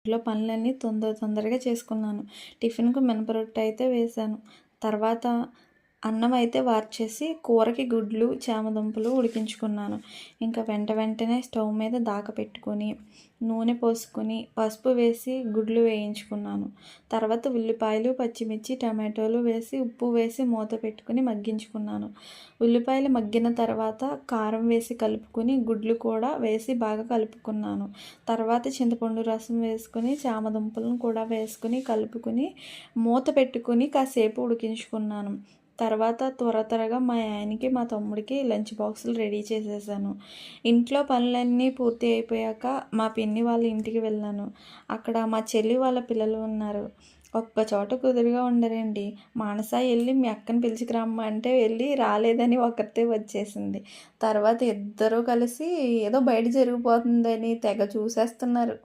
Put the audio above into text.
ఇంట్లో పనులన్నీ తొందరగా చేసుకున్నాను. టిఫిన్‌కి మినపరొట్టె అయితే వేశాను. తర్వాత అన్నం అయితే వార్చేసి కూరకి గుడ్లు, చామదుంపలు ఉడికించుకున్నాను. ఇంకా వెంటనే స్టవ్ మీద పెట్టుకొని నూనె పోసుకొని పసుపు వేసి గుడ్లు వేయించుకున్నాను. తర్వాత ఉల్లిపాయలు, పచ్చిమిర్చి, టమాటోలు వేసి ఉప్పు వేసి మూత పెట్టుకొని మగ్గించుకున్నాను. ఉల్లిపాయలు మగ్గిన తర్వాత కారం వేసి కలుపుకొని గుడ్లు కూడా వేసి బాగా కలుపుకున్నాను. తర్వాత చింతపండు రసం వేసుకొని చామదుంపలను కూడా వేసుకొని కలుపుకొని మూత పెట్టుకొని కాసేపు ఉడికించుకున్నాను. తర్వాత త్వరగా మా ఆయనకి, మా తమ్ముడికి లంచ్ బాక్సులు రెడీ చేసేసాను. ఇంట్లో పనులన్నీ పూర్తి అయిపోయాక మా పిన్ని వాళ్ళ ఇంటికి వెళ్ళాను. అక్కడ మా చెల్లి వాళ్ళ పిల్లలు ఉన్నారు. ఒక్క చోట కుదురుగా ఉండరండి. మానస వెళ్ళి మీ అక్కని పిలుచుకురమ్మా అంటే వెళ్ళి రాలేదని ఒకరితే వచ్చేసింది. తర్వాత ఇద్దరూ కలిసి ఏదో బయట జరిగిపోతుందని తెగ చూసేస్తున్నారు.